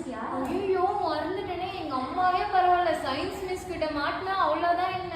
மறைச்சிட்டியா? ஐயோ மறந்துட்டேனே. எங்க அம்மாவே பரவாயில்ல, சயின்ஸ் மிஸ் கிட்ட மாட்டினா அவ்வளவுதான். என்ன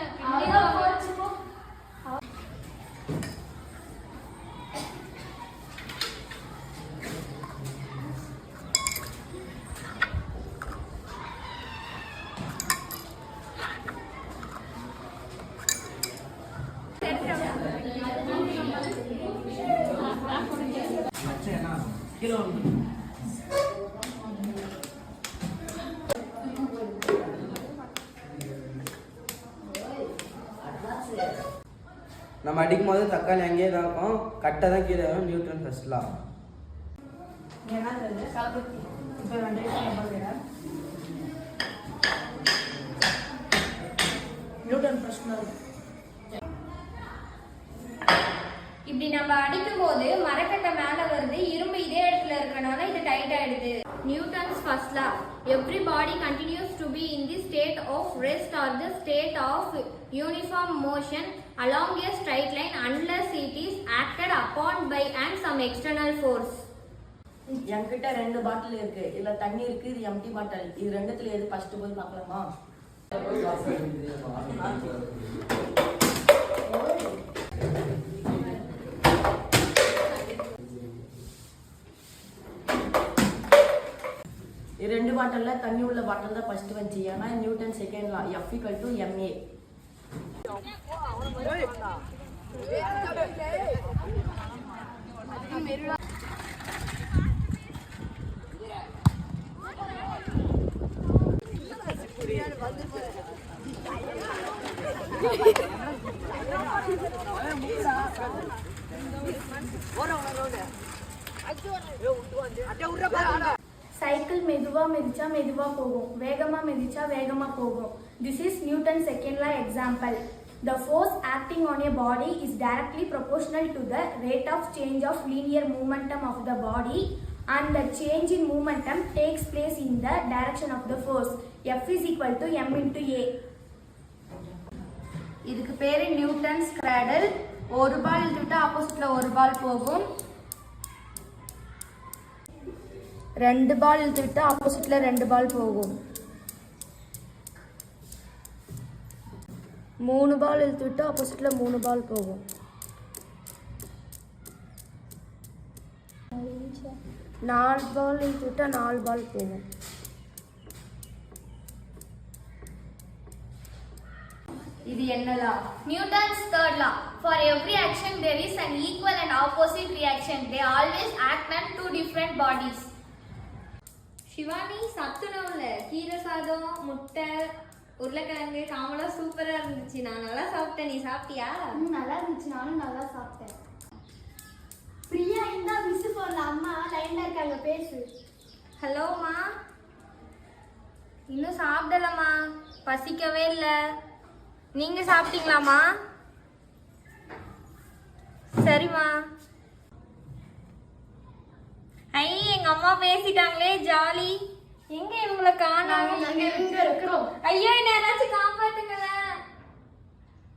நம்ம அடிக்கும் போது தக்காளி அங்கேயே தான் இருக்கும், கட்டை தான் கீழே வரும். நியூட்டன் ஃபர்ஸ்ட் லா. நியூட்டன் ஃபர்ஸ்ட் லா. இப்படி நம்ம அடிக்கும் போது மரக்கட்டை மேல வருது, இரும்பு இதே இடத்துல இருக்கனால இது டைட் ஆயிடுது. Newton's first law. Every body continues to be in the state of rest or the state of uniform motion along a straight line unless it is acted upon by and some external force. என்கிட்ட 2 பாட்டில் இருக்கு. இதுல தண்ணி இருக்கு, இது empty பாட்டில். இது ரெண்டுத்துல எது first போய் பார்க்கலாமா? ரெண்டு பாட்டில்ல தண்ணி உள்ள பாட்டில் தான் ஃபர்ஸ்ட் வந்துச்சு. ஏன்னா Newton second law, F = ma. Cycle மெதுவா மிதிச்சா மெதுவா போகும், வேகமா மிதிச்சா வேகமா போகும். This is Newton's second law example. The force acting on a body is directly proportional to the rate of change of linear momentum of the body, and the change in momentum takes place in the direction of the force. F is equal to m into a. இதுக்கு பேரு Newton's cradle. ஒரு பால் இழுத்துட்டா ஆப்போசிட்ல ஒரு பால் போகும், 2 பால் இழுத்துட்டா ஆப்போசிட்ல 2 பால் போகும், 3 பால் இழுத்துட்டா ஆப்போசிட்ல 3 பால் போகும், 4 பால் இழுத்துட்டா 4 பால் போகும். இது என்ன law? Newton's third law. For every action there is an equal and opposite reaction. They always act on two different bodies. Shivani, சத்துணவுல கீரை சாதம், முட்டை, உருளைக்கிழங்கு, காமெல்லாம் சூப்பரா இருந்துச்சு. நான் நல்லா சாப்பிட்டேன். நீ சாப்பிட்டியா? நல்லா இருந்துச்சு, நானும் நல்லா சாப்பிட்டேன். பிரியா, இந்த மிஸ் போன்ல அம்மா லைன்ல இருக்காங்க, பேசு. ஹலோமா. இன்னும் சாப்பிடலம்மா, பசிக்கவே இல்லை. நீங்க சாப்பிட்டீங்களாமா? சரிம்மா. ஐ, எங்க அம்மா பேசிட்டாங்களே, ஜாலி. எங்க இவங்களை காணோம்? நாங்க இங்க இருக்கிறோம். ஐயோ, என்ன யாராச்சும் காப்பாத்துங்களேன்.